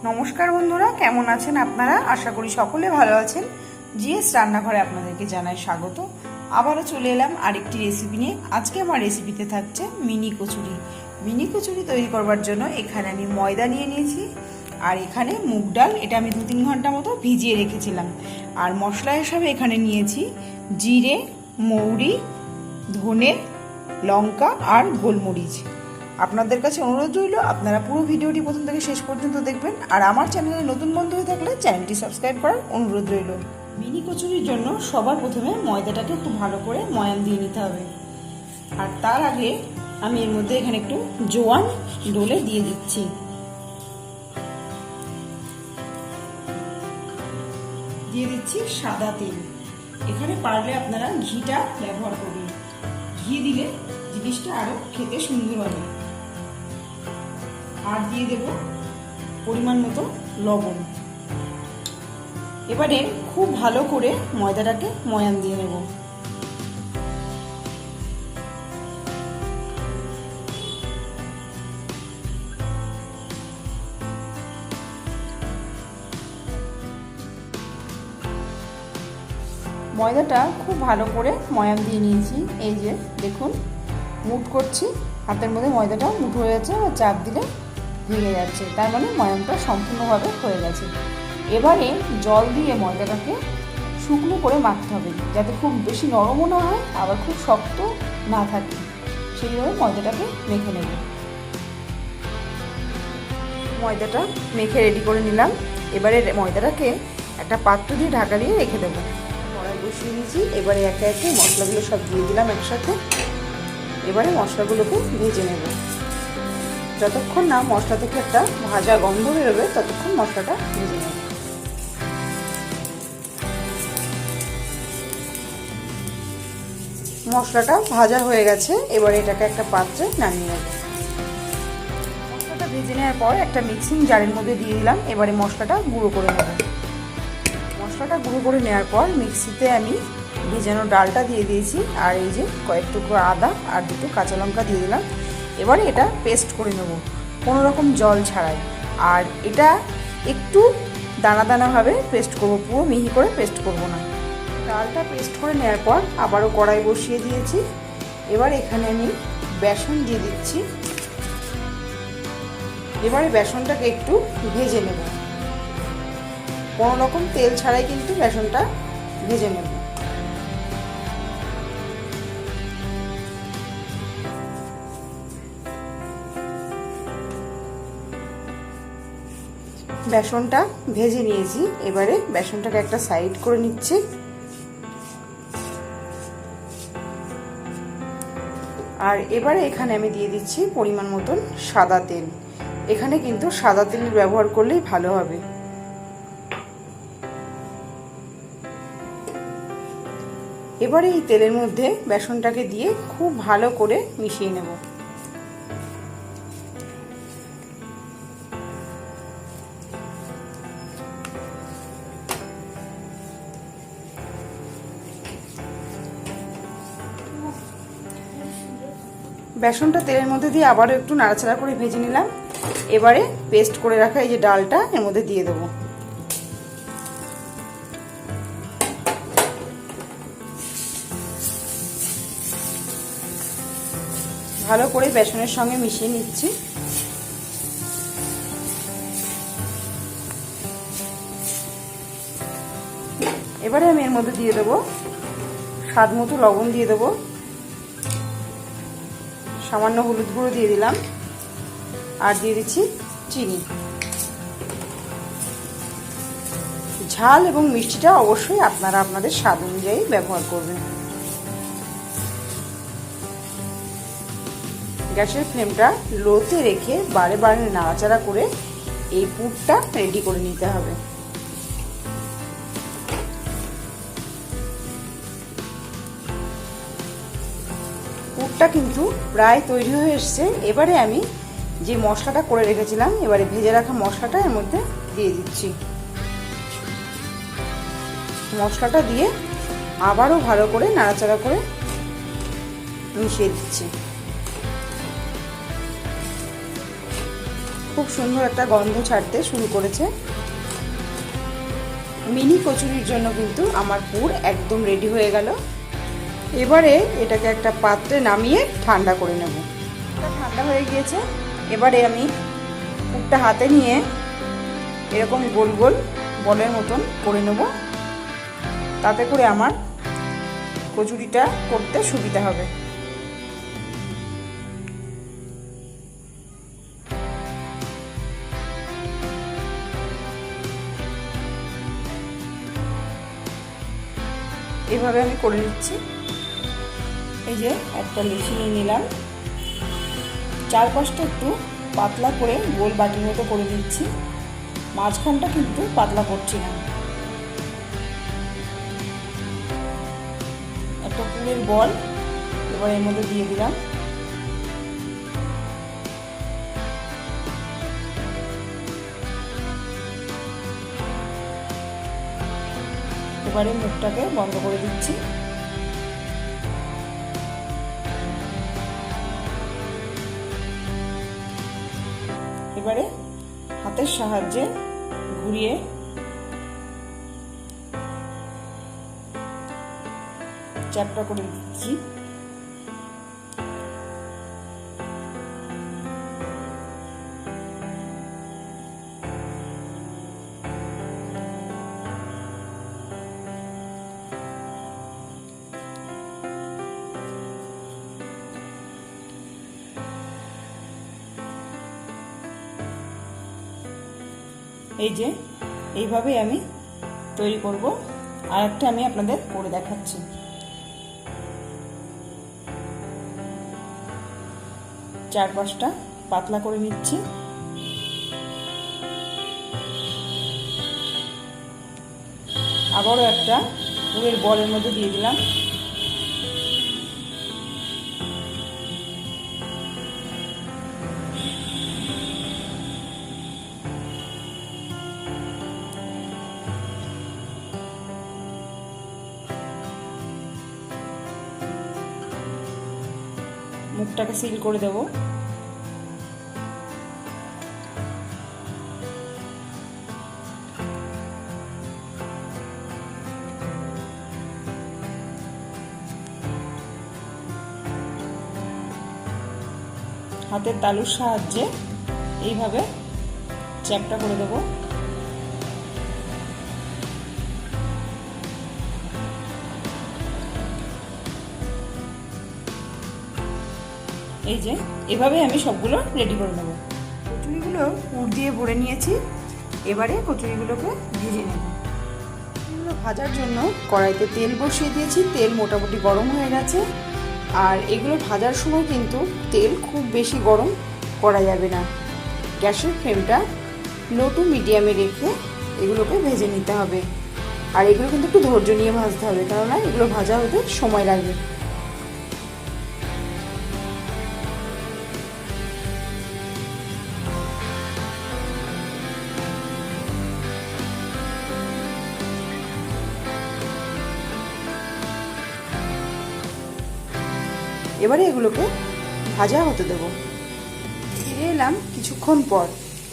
নমস্কার বন্ধুরা, কেমন আছেন আপনারা? আশা করি সকলে ভালো আছেন। জিএস রান্নাঘরে আপনাদেরকে জানাই স্বাগত। আবারও চলে এলাম আরেকটি রেসিপি নিয়ে। আজকে আমার রেসিপিতে থাকছে মিনি কচুরি। মিনি কচুরি তৈরি করবার জন্য এখানে আমি ময়দা নিয়ে নিয়েছি, আর এখানে মুগ ডাল, এটা আমি 2-3 ঘন্টা মতো ভিজিয়ে রেখেছিলাম। আর মশলা হিসাবে এখানে নিয়েছি জিরে, মৌরি, ধনে, লঙ্কা আর গোলমরিচ। আপনাদের কাছে অনুরোধ রইল আপনারা পুরো ভিডিওটি প্রথম থেকে শেষ পর্যন্ত দেখবেন। আর আমার চ্যানেলে নতুন বন্ধু হয়ে থাকলে চ্যানেলটি সাবস্ক্রাইব করার অনুরোধ রইল। মিনি কচুরির জন্য সবার প্রথমে ময়দাটাকে খুব ভালো করে ময়ান দিয়ে নিতে হবে। আর তার আগে আমি এর মধ্যে এখানে একটু জোয়ান ডলে দিয়ে দিচ্ছি। দিয়ে দিচ্ছি সাদা তেল। এখানে পারলে আপনারা ঘিটা ব্যবহার করবেন, ঘি দিলে জিনিসটা আরো খেতে সুন্দর হবে। আর দিয়ে দেব পরিমাণ মতো লবণ। এবারে খুব ভালো করে ময়দাটাকে ময়ান দিয়ে নেব। ময়দাটা খুব ভালো করে ময়ান দিয়ে নিয়েছি। এই যে দেখুন, মুঠ করছি, হাতের মধ্যে ময়দাটা মুঠ হয়ে যাচ্ছে, আর চাপ দিলে ভেঙে যাচ্ছে, তার মানে ময়ানটা সম্পূর্ণভাবে হয়ে গেছে। এবারে জল দিয়ে ময়দাটাকে শুকনো করে মাখতে হবে, যাতে খুব বেশি নরমও না হয় আবার খুব শক্ত না থাকে। সেইভাবে ময়দাটাকে মেখে নেব। ময়দাটা মেখে রেডি করে নিলাম। এবারে ময়দাটাকে একটা পাত্র দিয়ে ঢাকা দিয়ে রেখে দেবো। কড়াই বসিয়ে দিয়েছি। এবারে একে একে মশলাগুলো সব দিয়ে দিলাম একসাথে। এবারে মশলাগুলোকে ভেজে নেব। যতক্ষণ না মশলা থেকে একটা ভাজা গন্ধ বেরোবে ততক্ষণ মশলাটা ভেজে নেব। মশলাটা ভাজা হয়ে গেছে। এবারে এটাকে একটা পাত্রে নামিয়ে নেব। মশলাটা ভেজে নেওয়ার পর একটা মিক্সিং জারের মধ্যে দিয়ে দিলাম। এবারে মশলাটা গুঁড়ো করে নেব। মশলাটা গুঁড়ো করে নেওয়ার পর মিক্সিতে আমি ভেজানো ডালটা দিয়ে দিয়েছি, আর এই যে কয়েক টুকরো আদা আর 2টো কাঁচা লঙ্কা দিয়ে দিলাম। এবারে এটা পেস্ট করে নেব কোনো রকম জল ছাড়াই। আর এটা একটু দানা দানাভাবে পেস্ট করব, পুরো মিহি করে পেস্ট করব না। ডালটা পেস্ট করে নেওয়ার পর আবারও কড়াই বসিয়ে দিয়েছি। এবার এখানে আমি বেসন দিয়ে দিচ্ছি। এবারে বেসনটাকে একটু ভেজে নেব, কোনো রকম তেল ছাড়াই কিন্তু বেসনটা ভেজে নেব। বেসনটা ভেজে নিয়েছি। এবারে বেসনটাকে একটা সাইড করে নিচ্ছি। আর এবারে এখানে আমি দিয়ে দিচ্ছি পরিমাণ মতন সাদা তেল। এখানে কিন্তু সাদা তেল ব্যবহার করলেই ভালো হবে। এবারে এই তেলের মধ্যে বেসনটাকে দিয়ে খুব ভালো করে মিশিয়ে নেব। বেসনটা তেলের মধ্যে দিয়ে আবারও একটু নাড়াচাড়া করে ভেজে নিলাম। এবারে পেস্ট করে রাখা এই যে ডালটা এর মধ্যে দিয়ে দেবো। ভালো করে বেসনের সঙ্গে মিশিয়ে নিচ্ছি। এবারে আমি এর মধ্যে দিয়ে দেবো স্বাদ মতো লবণ দিয়ে দেবো, সামান্য হলুদ গুঁড়ো দিয়ে দিলাম, আর দিয়ে দিচ্ছি চিনি। ঝাল এবং মিষ্টিটা অবশ্যই আপনারা আপনাদের স্বাদ অনুযায়ী ব্যবহার করবেন। গ্যাসের ফ্লেমটা লোতে রেখে বারে বারে নাড়াচাড়া করে এই পুরটা রেডি করে নিতে হবে। পুরটা কিন্তু প্রায় তৈরি হয়ে এসছে। এবারে আমি যে মশলাটা করে রেখেছিলাম, এবারে ভেজে রাখা মশলাটা এর মধ্যে দিয়ে দিচ্ছি। মশলাটা দিয়ে আবারও ভালো করে নাড়াচাড়া করে মিশিয়ে দিচ্ছি। খুব সুন্দর একটা গন্ধ ছাড়তে শুরু করেছে। মিনি কচুরির জন্য কিন্তু আমার পুর একদম রেডি হয়ে গেল। এবারে এটাকে একটা পাত্রে নামিয়ে ঠান্ডা করে নেব। ঠান্ডা হয়ে গিয়েছে। এবারে আমি পুরটা হাতে নিয়ে এরকম গোল গোল বলের মতন করে নেব, তাতে করে আমার কচুরিটা করতে সুবিধা হবে। এভাবে আমি করে নিচ্ছি। এই যে একটা লেচি নিয়ে নিলাম, চারপাশটা একটু পাতলা করে গোল বাটির মতো করে দিচ্ছি, মাঝখানটা কিন্তু পাতলা করছি না। একটা পুরের বল এবার এর মধ্যে দিয়ে দিলাম। এবারে মুখটাকে বন্ধ করে দিচ্ছি। এবারে হাতের সাহায্যে ঘুরিয়ে চ্যাপটা করে দিচ্ছি। এই যে এইভাবে আমি তৈরি করব। আর একটা আমি আপনাদের করে দেখাচ্ছি। চারপাশটা পাতলা করে নিচ্ছি। আবারও একটা পুরের বলের মধ্যে দিয়ে দিলাম। মুখটাকে সিল করে দেব। হাতের তালুর সাহায্যে এইভাবে চ্যাপটা করে দেব। এই যে এভাবে আমি সবগুলো রেডি করে নেব। কচুরিগুলো পুর দিয়ে ভরে নিয়েছি। এবারে কচুরিগুলোকে ভেজে নেব। এগুলো ভাজার জন্য কড়াইতে তেল বসিয়ে দিয়েছি। তেল মোটামুটি গরম হয়ে গেছে। আর এগুলো ভাজার সময় কিন্তু তেল খুব বেশি গরম করা যাবে না। গ্যাসের ফ্লেমটা লো টু মিডিয়ামে রেখে এগুলোকে ভেজে নিতে হবে। আর এগুলো কিন্তু একটু ধৈর্য নিয়ে ভাজতে হবে, কেননা এগুলো ভাজা হতে সময় লাগবে। এবারে এগুলোকে ভাজা হতে দেব। ফিরে এলাম কিছুক্ষণ পর।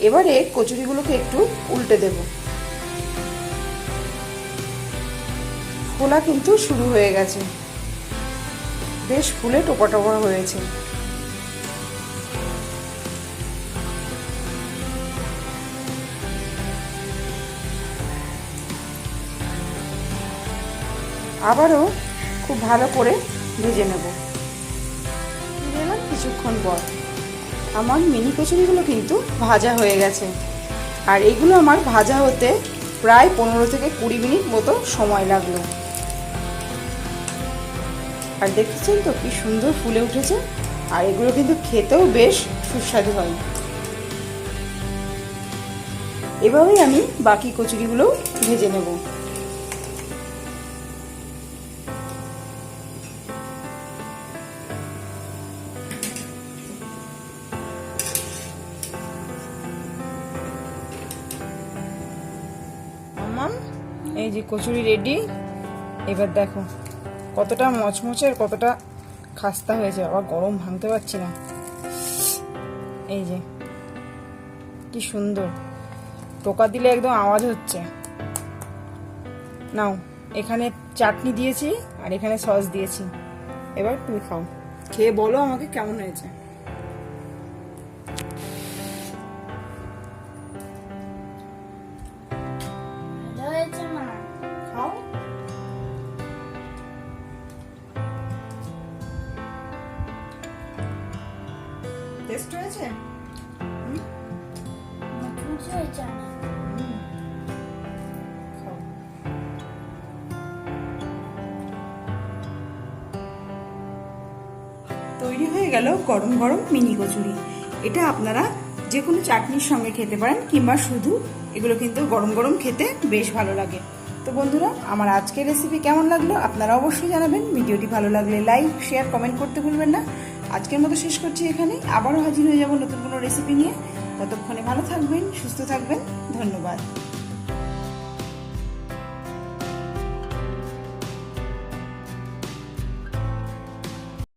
এবারে কচুরিগুলোকে একটু উল্টে দেব। ফোলা কিন্তু শুরু হয়ে গেছে, বেশ ফুলে টোপা টোপা হয়েছে। আবারও খুব ভালো করে ভেজে নেব। ফিরে এলাম কিছুক্ষণ পর। আমার মিনি কচুরিগুলো কিন্তু ভাজা হয়ে গেছে। আর এগুলো আমার ভাজা হতে প্রায় 15 থেকে 20 মিনিট মতো সময় লাগলো। আর দেখছেন তো কি সুন্দর ফুলে উঠেছে। আর এগুলো কিন্তু খেতেও বেশ সুস্বাদু হয়। এভাবেই আমি বাকি কচুরিগুলো ভেজে নেব। এই যে কচুরি রেডি। এবার দেখো কতটা মচমচে আর কতটা খাস্তা হয়েছে। আবার গরম ভাঙতে পারছি না। এই যে কি সুন্দর, টোকা দিলে একদম আওয়াজ হচ্ছে। নাও, এখানে চাটনি দিয়েছি আর এখানে সস দিয়েছি, এবার তুমি খাও, খেয়ে বলো আমাকে কেমন হয়েছে। খাও। টেস্ট হয়েছে? তৈরি হয়ে গেল গরম গরম মিনি কচুরি। এটা আপনারা যে কোনো চাটনির সঙ্গে খেতে পারেন কিংবা শুধু, এগুলো কিন্তু গরম গরম খেতে বেশ ভালো লাগে। তো বন্ধুরা, আমার আজকের রেসিপি কেমন লাগলো আপনারা অবশ্যই জানাবেন। ভিডিওটি ভালো লাগলে লাইক, শেয়ার, কমেন্ট করতে ভুলবেন না। আজকের মতো শেষ করছি এখানে, আবারও হাজির হয়ে যাব নতুন কোনো রেসিপি নিয়ে। ততক্ষণে ভালো থাকবেন, সুস্থ থাকবেন, ধন্যবাদ।